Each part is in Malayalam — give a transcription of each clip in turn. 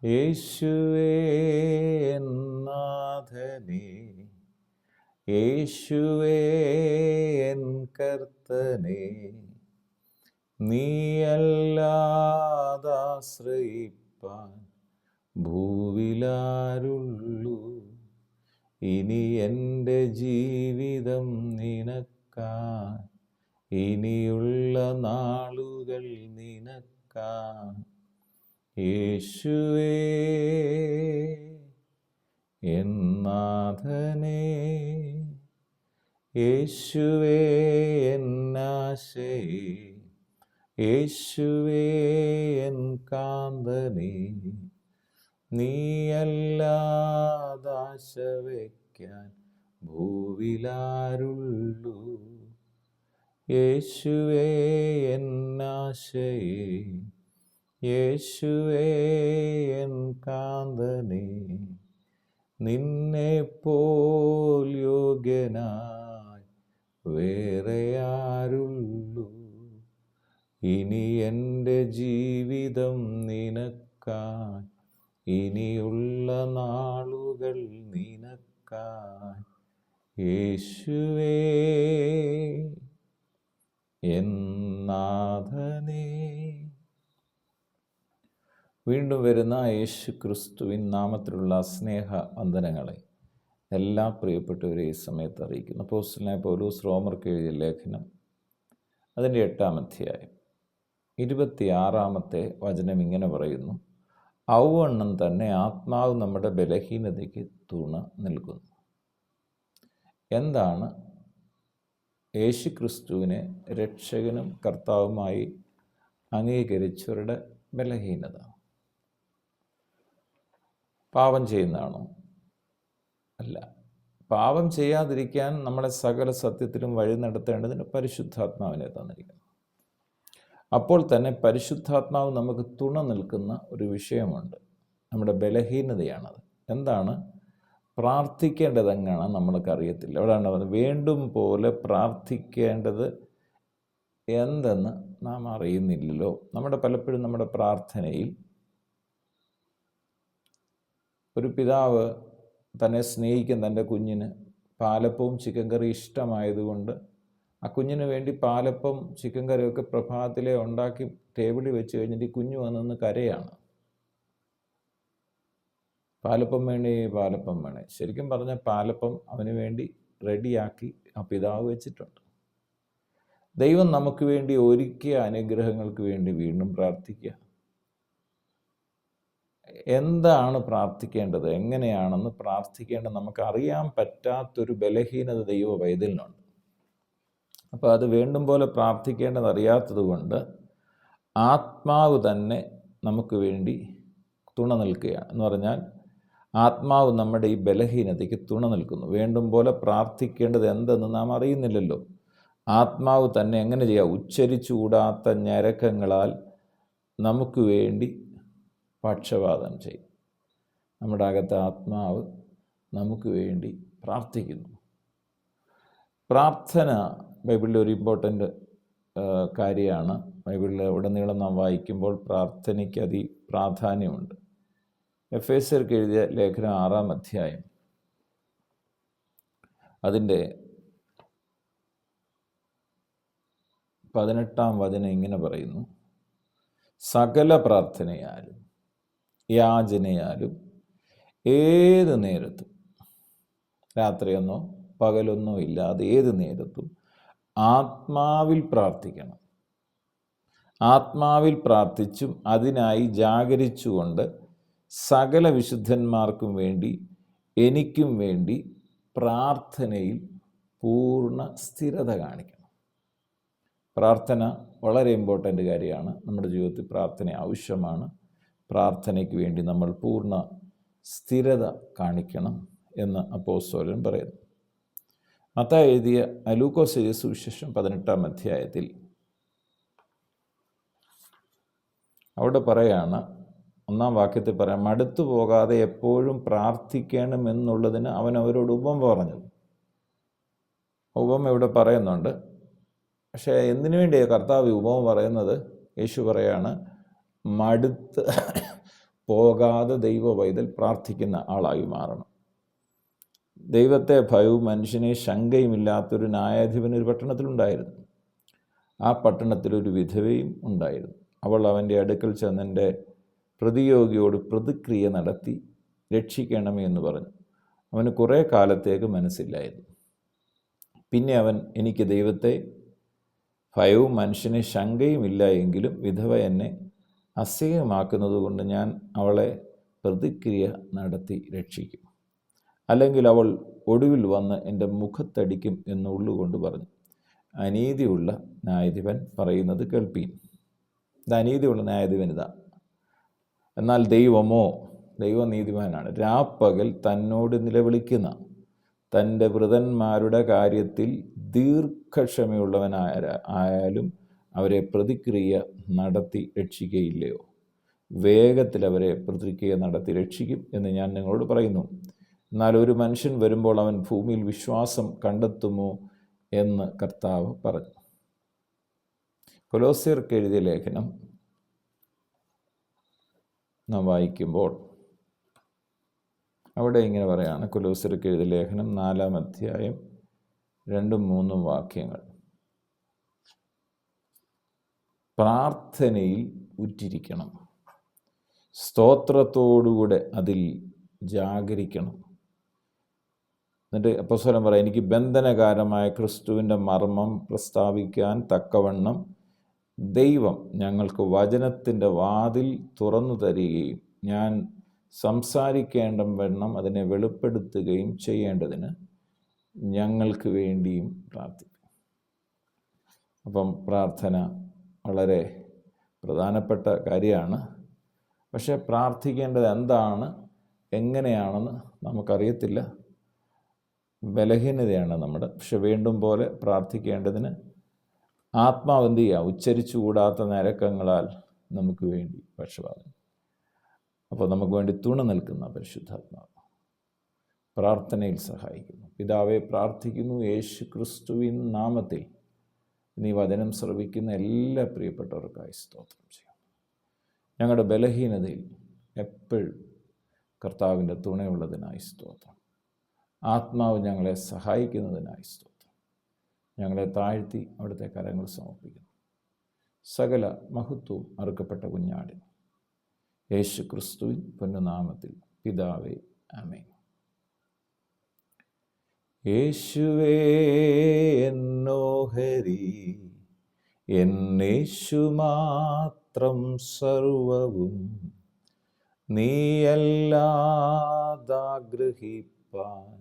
യേശുവേ എൻ നാഥനേ, യേശുവേ എൻ കർത്തനേ, നീയല്ലാതാശ്രയിപ്പാൻ ഭൂവിലാരുള്ളൂ. ഇനി എൻ്റെ ജീവിതം നിനക്കാൻ, ഇനിയുള്ള നാളുകൾ നിനക്കാൻ. യേശുവേ എൻ നാഥനേ, യേശുവേ എൻ ആശയേ, യേശുവേ എൻ കാന്തനേ, നീയല്ലാതാശ വയ്ക്കാൻ ഭൂവിലാരുള്ളൂ. യേശുവേ എൻ ആശയേ, യേശുവേ എൻ കാന്തനേ, നിന്നെപ്പോൽ യോഗ്യനായി വേറെ ആരുള്ളൂ. ഇനി എൻ്റെ ജീവിതം നിനക്കാൻ, ഇനിയുള്ള നാളുകൾ നിനക്കാൻ. യേശുവേ എൻ നാഥനേ. വീണ്ടും വരുന്ന യേശു ക്രിസ്തുവിൻ നാമത്തിലുള്ള സ്നേഹ വന്ദനങ്ങളെ എല്ലാ പ്രിയപ്പെട്ടവരെ ഈ സമയത്ത് അറിയിക്കുന്നു. അപ്പോസ്തലനായ പൗലോസ് റോമർക്ക് എഴുതിയ ലേഖനം അതിൻ്റെ 8-ാം അധ്യായം 26-ാമത്തെ വചനം ഇങ്ങനെ പറയുന്നു: ഔവണ്ണം തന്നെ ആത്മാവ് നമ്മുടെ ബലഹീനതയ്ക്ക് തുണ നൽകുന്നു. എന്താണ് യേശു ക്രിസ്തുവിനെ രക്ഷകനും കർത്താവുമായി അംഗീകരിച്ചവരുടെ ബലഹീനത? പാപം ചെയ്യുന്നതാണോ? അല്ല. പാപം ചെയ്യാതിരിക്കാൻ നമ്മളെ സകല സത്യത്തിലും വഴി നടത്തേണ്ടതിന് പരിശുദ്ധാത്മാവിനെ തന്നിരിക്കുന്നു. അപ്പോൾ തന്നെ പരിശുദ്ധാത്മാവ് നമുക്ക് തുണ നിൽക്കുന്ന ഒരു വിഷയമുണ്ട്. നമ്മുടെ ബലഹീനതയാണത്. എന്താണ്? പ്രാർത്ഥിക്കേണ്ടത് എങ്ങനെ നമ്മൾക്കറിയത്തില്ല. അവിടെയാണ് പറഞ്ഞത്, വേണ്ടും പോലെ പ്രാർത്ഥിക്കേണ്ടത് എന്തെന്ന് നാം അറിയുന്നില്ലല്ലോ. പലപ്പോഴും നമ്മുടെ പ്രാർത്ഥനയിൽ ഒരു പിതാവ് തന്നെ സ്നേഹിക്കുന്ന തൻ്റെ കുഞ്ഞിന് പാലപ്പവും ചിക്കൻ കറി ഇഷ്ടമായതുകൊണ്ട് ആ കുഞ്ഞിന് വേണ്ടി പാലപ്പം ചിക്കൻ കറിയൊക്കെ പ്രഭാതത്തിലെ ഉണ്ടാക്കി ടേബിളിൽ വെച്ച് കഴിഞ്ഞിട്ട് ഈ കുഞ്ഞു വന്നൊന്ന് കരയാണ്. പാലപ്പം വേണേ, പാലപ്പം വേണേ. ശരിക്കും പറഞ്ഞാൽ പാലപ്പം അവന് വേണ്ടി റെഡിയാക്കി ആ പിതാവ് വെച്ചിട്ടുണ്ട്. ദൈവം നമുക്ക് വേണ്ടി ഒരുക്കിയ അനുഗ്രഹങ്ങൾക്ക് വേണ്ടി വീണ്ടും പ്രാർത്ഥിക്കുക. എന്താണ് പ്രാർത്ഥിക്കേണ്ടത്, എങ്ങനെയാണെന്ന് പ്രാർത്ഥിക്കേണ്ടത് നമുക്കറിയാൻ പറ്റാത്തൊരു ബലഹീനത ദൈവ പൈതലിനുണ്ട്. അപ്പോൾ അത് വേണ്ടും പോലെ പ്രാർത്ഥിക്കേണ്ടത് അറിയാത്തത് കൊണ്ട് ആത്മാവ് തന്നെ നമുക്ക് വേണ്ടി തുണ നിൽക്കുകയാണ്. എന്ന് പറഞ്ഞാൽ ആത്മാവ് നമ്മുടെ ഈ ബലഹീനതയ്ക്ക് തുണ നിൽക്കുന്നു. വേണ്ടും പോലെ പ്രാർത്ഥിക്കേണ്ടത് എന്തെന്ന് നാം അറിയുന്നില്ലല്ലോ. ആത്മാവ് തന്നെ എങ്ങനെ ചെയ്യുക? ഉച്ചരിച്ചുകൂടാത്ത ഞരക്കങ്ങളാൽ നമുക്ക് വേണ്ടി പക്ഷപാതം ചെയ്യും. നമ്മുടെ അകത്തെ ആത്മാവ് നമുക്ക് വേണ്ടി പ്രാർത്ഥിക്കുന്നു. പ്രാർത്ഥന ബൈബിളിലെ ഒരു ഇമ്പോർട്ടൻ്റ് കാര്യമാണ്. ബൈബിളിൽ ഉടനീളം നാം വായിക്കുമ്പോൾ പ്രാർത്ഥനയ്ക്ക് പ്രാധാന്യമുണ്ട്. എഫേസ്യർക്ക് എഴുതിയ ലേഖനം 6-ാം അധ്യായം അതിൻ്റെ 18-ാം വചനം ഇങ്ങനെ പറയുന്നു: സകല പ്രാർത്ഥനയാലും യാചനയാലും ഏത് നേരത്തും, രാത്രിയെന്നോ പകലൊന്നോ ഇല്ലാതെ ഏത് നേരത്തും ആത്മാവിൽ പ്രാർത്ഥിക്കണം. ആത്മാവിൽ പ്രാർത്ഥിച്ചും അതിനായി ജാഗരിച്ചുകൊണ്ട് സകല വിശുദ്ധന്മാർക്കും വേണ്ടി എനിക്കും വേണ്ടി പ്രാർത്ഥനയിൽ പൂർണ്ണ സ്ഥിരത കാണിക്കണം. പ്രാർത്ഥന വളരെ ഇമ്പോർട്ടൻ്റ് കാര്യമാണ്. നമ്മുടെ ജീവിതത്തിൽ പ്രാർത്ഥന ആവശ്യമാണ്. പ്രാർത്ഥനയ്ക്ക് വേണ്ടി നമ്മൾ പൂർണ്ണ സ്ഥിരത കാണിക്കണം എന്ന് അപ്പോസ്തലൻ പറയുന്നു. മത്തായി എഴുതിയ ലൂക്കോസ് എഴുതിയ സുവിശേഷം 18-ാം അധ്യായത്തിൽ അവിടെ പറയാണ്, 1-ാം വാക്യത്തിൽ പറയാം, മടുത്തു പോകാതെ എപ്പോഴും പ്രാർത്ഥിക്കണമെന്നുള്ളതിന് അവൻ അവരോട് ഉപമ പറഞ്ഞത്. ഉപമ ഇവിടെ പറയുന്നുണ്ട്. പക്ഷേ എന്തിനു വേണ്ടിയാണ് കർത്താവ് ഉപമ പറയുന്നത്? യേശു പറയാണ്, മടുത്ത് പോകാതെ ദൈവ പൈതൽ പ്രാർത്ഥിക്കുന്ന ആളായി മാറണം. ദൈവത്തെ ഭയവും മനുഷ്യനെ ശങ്കയുമില്ലാത്തൊരു ന്യായാധിപൻ ഒരു പട്ടണത്തിലുണ്ടായിരുന്നു. ആ പട്ടണത്തിലൊരു വിധവയും ഉണ്ടായിരുന്നു. അവൾ അവൻ്റെ അടുക്കൽ ചെന്നെൻ്റെ പ്രതിയോഗിയോട് പ്രതിക്രിയ നടത്തി രക്ഷിക്കണമേ എന്ന് പറഞ്ഞു. അവന് കുറേ കാലത്തേക്ക് മനസ്സില്ലായിരുന്നു. പിന്നെ അവൻ, എനിക്ക് ദൈവത്തെ ഭയവും മനുഷ്യനെ ശങ്കയുമില്ല എങ്കിലും വിധവ എന്നെ അസഹ്യമാക്കുന്നത് കൊണ്ട് ഞാൻ അവളെ പ്രതിക്രിയ നടത്തി രക്ഷിക്കും, അല്ലെങ്കിൽ അവൾ ഒടുവിൽ വന്ന് എൻ്റെ മുഖത്തടിക്കും എന്ന് ഉള്ളുകൊണ്ട് പറഞ്ഞു. അനീതിയുള്ള ന്യായാധിപൻ പറയുന്നത് കേൾപ്പീൻ. ഇത് അനീതിയുള്ള ന്യായാധിപൻ ഇതാ. എന്നാൽ ദൈവനീതിമാനാണ്. രാപ്പകൽ തന്നോട് നിലവിളിക്കുന്ന തൻ്റെ വൃതന്മാരുടെ കാര്യത്തിൽ ദീർഘക്ഷമയുള്ളവനായാലും അവരെ പ്രതിക്രിയ നടത്തി രക്ഷിക്കുകയില്ലയോ? വേഗത്തിൽ അവരെ പ്രതിക്രിയ നടത്തി രക്ഷിക്കും എന്ന് ഞാൻ നിങ്ങളോട് പറയുന്നു. എന്നാൽ ഒരു മനുഷ്യൻ വരുമ്പോൾ അവൻ ഭൂമിയിൽ വിശ്വാസം കണ്ടെത്തുമോ എന്ന് കർത്താവ് പറഞ്ഞു. കൊലോസ്യർക്ക് എഴുതിയ ലേഖനം നാം വായിക്കുമ്പോൾ അവിടെ ഇങ്ങനെ പറയാണ്. കൊലോസ്യർക്ക് എഴുതിയ ലേഖനം 4-ാം അധ്യായം 2-3 വാക്യങ്ങൾ. പ്രാർത്ഥനയിൽ ഉറ്റിരിക്കണം, സ്തോത്രത്തോടുകൂടെ അതിൽ ജാഗരിക്കണം. എന്നിട്ട് അപ്പോസ്തലൻ പറയാം, എനിക്ക് ബന്ധനകാരമായ ക്രിസ്തുവിൻ്റെ മർമ്മം പ്രസ്താവിക്കാൻ തക്കവണ്ണം ദൈവം ഞങ്ങൾക്ക് വചനത്തിൻ്റെ വാതിൽ തുറന്നു തരികയും ഞാൻ സംസാരിക്കേണ്ട വണ്ണം അതിനെ വെളിപ്പെടുത്തുകയും ചെയ്യേണ്ടതിന് ഞങ്ങൾക്ക് വേണ്ടിയും പ്രാർത്ഥിക്കും. അപ്പം പ്രാർത്ഥന വളരെ പ്രധാനപ്പെട്ട കാര്യമാണ്. പക്ഷേ പ്രാർത്ഥിക്കേണ്ടത് എന്താണ്, എങ്ങനെയാണെന്ന് നമുക്കറിയത്തില്ല. ബലഹീനതയാണ് നമ്മുടെ. പക്ഷെ വീണ്ടും പോലെ പ്രാർത്ഥിക്കേണ്ടതിന് ആത്മാവ് എന്ത് ചെയ്യുക? ഉച്ചരിച്ചുകൂടാത്ത നരക്കങ്ങളാൽ നമുക്ക് വേണ്ടി പക്ഷപാതം. അപ്പോൾ നമുക്ക് വേണ്ടി തുണ നിൽക്കുന്ന പരിശുദ്ധാത്മാവ് പ്രാർത്ഥനയിൽ സഹായിക്കുന്നു. പിതാവെ, പ്രാർത്ഥിക്കുന്നു യേശു ക്രിസ്തുവിൻ നാമത്തിൽ നീ വചനം ശ്രവിക്കുന്ന എല്ലാ പ്രിയപ്പെട്ടവർക്കായി സ്തോത്രം ചെയ്യും. ഞങ്ങളുടെ ബലഹീനതയിൽ എപ്പോഴും കർത്താവിൻ്റെ തുണയുള്ളതിനായി സ്തോത്രം. ആത്മാവ് ഞങ്ങളെ സഹായിക്കുന്നതിനായി സ്തോത്രം. ഞങ്ങളെ താഴ്ത്തി അവിടുത്തെ കരങ്ങൾ സമർപ്പിക്കുന്നു. സകല മഹത്വവും അറുക്കപ്പെട്ട കുഞ്ഞാടിന് യേശു ക്രിസ്തുവിൻ പൊന്നുനാമത്തിൽ പിതാവേ, ആമേൻ. യേശുവേ എന്നോഹരി, എന്നേശു മാത്രം സർവവും, നീയല്ലാതാഗ്രഹിപ്പാൻ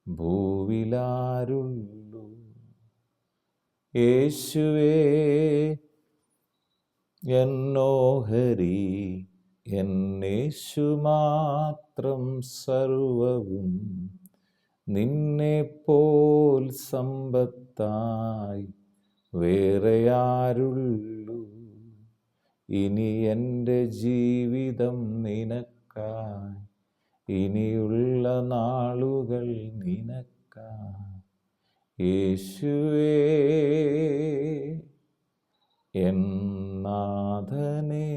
ഭൂവിലാരുള്ളൂ. യേശുവേ എന്നോഹരി, എന്നേശു മാത്രം സർവവും, നിന്നെപ്പോൽ സമ്പത്തായി വേറെ ആരുള്ളൂ. ഇനി എൻ്റെ ജീവിതം നിനക്കായി, ഇനിയുള്ള നാളുകൾ നിനക്കായി. യേശുവേ എന്നാഥനേ.